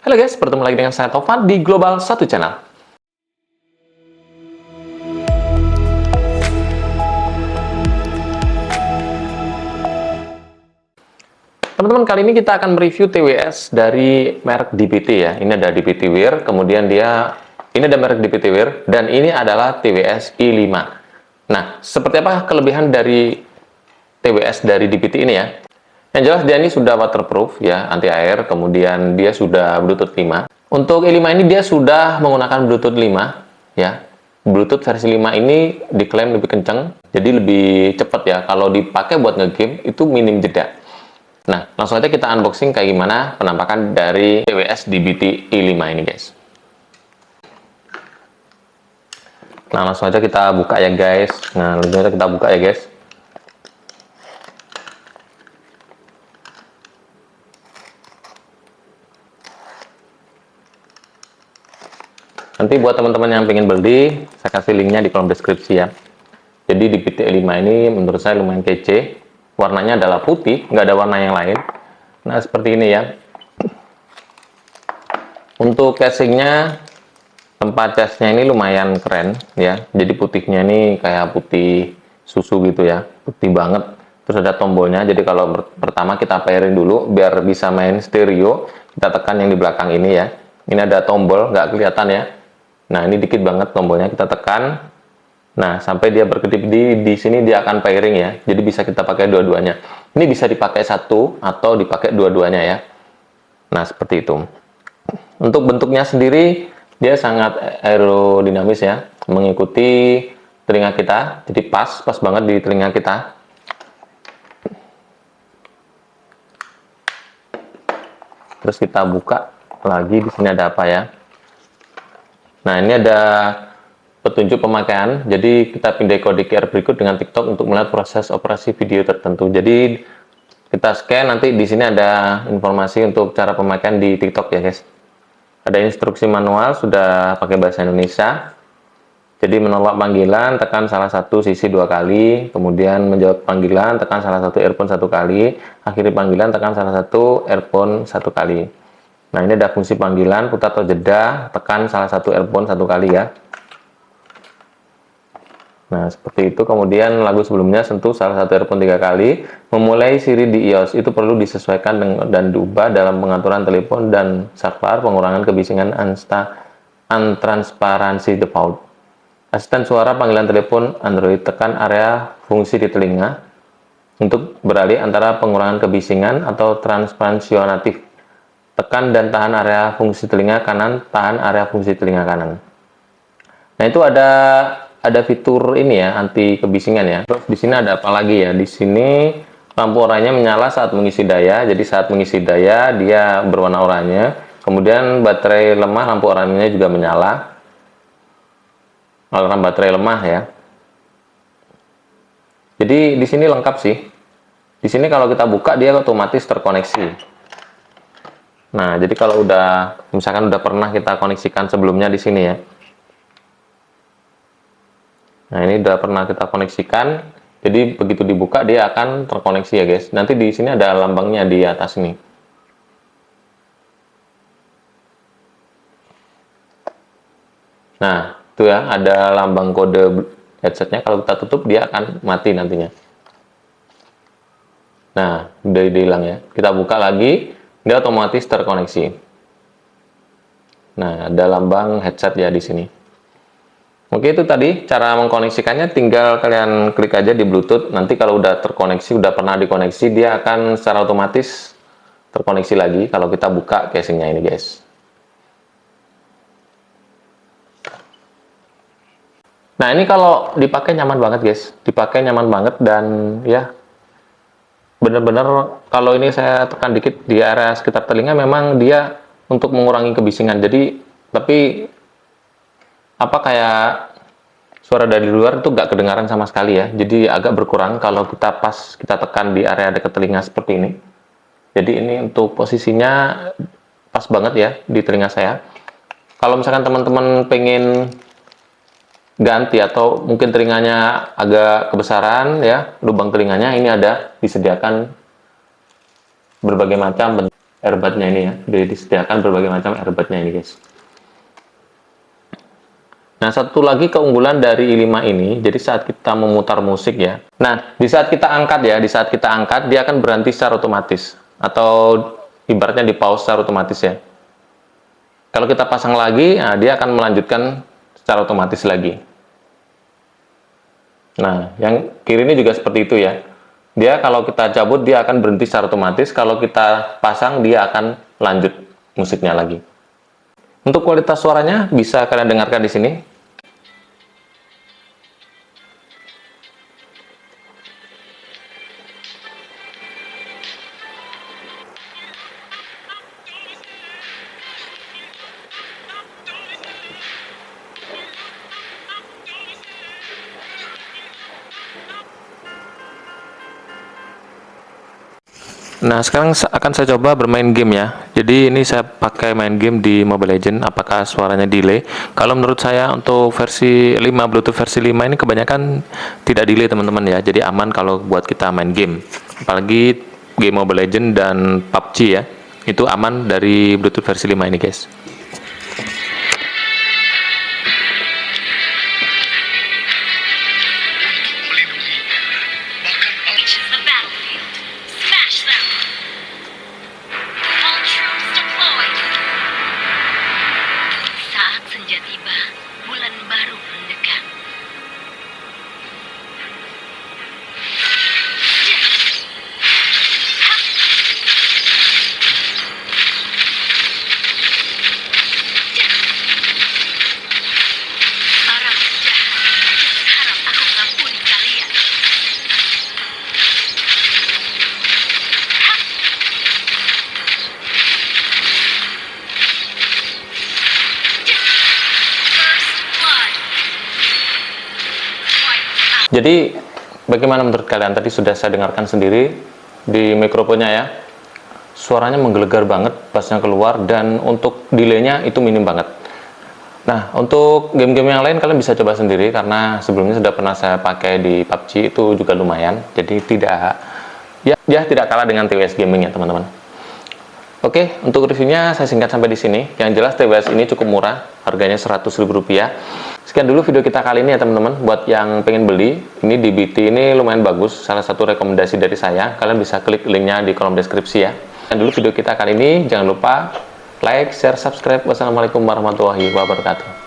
Halo guys, bertemu lagi dengan saya Taufan di Global 1 Channel. Teman-teman, kali ini kita akan mereview TWS dari merek DPT ya. Ini ada DPT Wear, kemudian ini ada merek DPT Wear, dan ini adalah TWS i5. Nah, seperti apa kelebihan dari TWS dari DPT ini ya? Yang jelas dia ini sudah waterproof ya, anti air, kemudian dia sudah Bluetooth 5. Untuk i5 ini dia sudah menggunakan Bluetooth 5 ya. Bluetooth versi 5 ini diklaim lebih kencang, jadi lebih cepat ya. Kalau dipakai buat ngegame itu minim jeda. Nah, langsung aja kita unboxing kayak gimana penampakan dari TWS DPT i5 ini guys. Nah, langsung aja kita buka ya guys. Nah, langsung aja kita buka ya guys. Nanti buat teman-teman yang pengen beli, saya kasih linknya di kolom deskripsi ya. Jadi DPT i5 ini menurut saya lumayan kece. Warnanya adalah putih, nggak ada warna yang lain. Nah, seperti ini ya. Untuk casingnya, tempat casnya ini lumayan keren ya. Jadi putihnya ini kayak putih susu gitu ya, putih banget. Terus ada tombolnya, jadi kalau pertama kita pairing dulu, biar bisa main stereo, kita tekan yang di belakang ini ya. Ini ada tombol, nggak kelihatan ya. Nah, ini dikit banget tombolnya, kita tekan. Nah, sampai dia berkedip di sini dia akan pairing ya. Jadi bisa kita pakai dua-duanya. Ini bisa dipakai satu atau dipakai dua-duanya ya. Nah, seperti itu. Untuk bentuknya sendiri dia sangat aerodinamis ya, mengikuti telinga kita. Jadi pas banget di telinga kita. Terus kita buka lagi, di sini ada apa ya? Nah, ini ada petunjuk pemakaian. Jadi kita pindah kode QR berikut dengan TikTok untuk melihat proses operasi video tertentu. Jadi kita scan, nanti di sini ada informasi untuk cara pemakaian di TikTok ya guys. Ada instruksi manual, sudah pakai bahasa Indonesia. Jadi menolak panggilan, tekan salah satu sisi 2 kali. Kemudian menjawab panggilan, tekan salah satu earphone 1 kali. Akhiri panggilan, tekan salah satu earphone 1 kali. Nah, ini ada fungsi panggilan, putar atau jeda, tekan salah satu earphone 1 kali ya. Nah, seperti itu. Kemudian lagu sebelumnya sentuh salah satu earphone 3 kali. Memulai Siri di iOS itu perlu disesuaikan dan diubah dalam pengaturan telepon dan saklar, pengurangan kebisingan, untransparansi default. Asisten suara panggilan telepon Android, tekan area fungsi di telinga untuk beralih antara pengurangan kebisingan atau transparansionatif. Tekan dan tahan area fungsi telinga kanan, tahan area fungsi telinga kanan. Nah, itu ada fitur ini ya, anti kebisingan ya. Terus di sini ada apa lagi ya? Di sini lampu oranye menyala saat mengisi daya. Jadi saat mengisi daya dia berwarna oranye. Kemudian baterai lemah, lampu oranye juga menyala. Alarm baterai lemah ya. Jadi di sini lengkap sih. Di sini kalau kita buka dia otomatis terkoneksi. Nah, jadi kalau misalkan udah pernah kita koneksikan sebelumnya di sini ya. Nah, ini udah pernah kita koneksikan. Jadi begitu dibuka dia akan terkoneksi ya guys. Nanti di sini ada lambangnya di atas ini. Nah, itu ya, ada lambang kode headsetnya. Kalau kita tutup dia akan mati nantinya. Nah, udah hilang ya. Kita buka lagi, dia otomatis terkoneksi. Nah, ada lambang headset ya di sini. Oke, itu tadi cara mengkoneksikannya. Tinggal kalian klik aja di Bluetooth. Nanti kalau udah terkoneksi, udah pernah dikoneksi, dia akan secara otomatis terkoneksi lagi kalau kita buka casingnya ini guys. Nah, ini kalau dipakai nyaman banget guys. Dipakai nyaman banget dan ya bener-bener kalau ini saya tekan dikit di area sekitar telinga, memang dia untuk mengurangi kebisingan. Jadi tapi apa kayak suara dari luar itu nggak kedengaran sama sekali ya. Jadi agak berkurang kalau kita tekan di area dekat telinga seperti ini. Jadi ini untuk posisinya pas banget ya di telinga saya. Kalau misalkan teman-teman pengen ganti atau mungkin telinganya agak kebesaran ya, lubang telinganya, ini ada disediakan berbagai macam bentuk. earbudnya ini ya. Disediakan berbagai macam earbudnya ini guys. Nah, satu lagi keunggulan dari i5 ini, jadi saat kita memutar musik ya. Nah, di saat kita angkat ya, dia akan berhenti secara otomatis. Atau ibaratnya di pause secara otomatis ya. Kalau kita pasang lagi, nah, dia akan melanjutkan secara otomatis lagi. Nah, yang kiri ini juga seperti itu ya. Dia kalau kita cabut, dia akan berhenti secara otomatis. Kalau kita pasang, dia akan lanjut musiknya lagi. Untuk kualitas suaranya, bisa kalian dengarkan di sini. Nah, sekarang akan saya coba bermain game ya. Jadi ini saya pakai main game di Mobile Legends. Apakah suaranya delay? Kalau menurut saya untuk versi 5, Bluetooth versi 5 ini kebanyakan tidak delay teman-teman ya. Jadi aman kalau buat kita main game. Apalagi game Mobile Legends dan PUBG ya. Itu aman dari Bluetooth versi 5 ini guys. Jadi bagaimana menurut kalian? Tadi sudah saya dengarkan sendiri di mikrofonnya ya. Suaranya menggelegar banget, bassnya keluar, dan untuk delaynya itu minim banget. Nah, untuk game-game yang lain kalian bisa coba sendiri, karena sebelumnya sudah pernah saya pakai di PUBG, itu juga lumayan. Jadi tidak kalah dengan TWS Gaming ya teman-teman. Oke, untuk reviewnya saya singkat sampai di sini. Yang jelas TWS ini cukup murah, harganya Rp100.000. Sekian dulu video kita kali ini ya teman-teman. Buat yang pengen beli, ini DBT ini lumayan bagus. Salah satu rekomendasi dari saya. Kalian bisa klik linknya di kolom deskripsi ya. Sekian dulu video kita kali ini. Jangan lupa like, share, subscribe. Wassalamualaikum warahmatullahi wabarakatuh.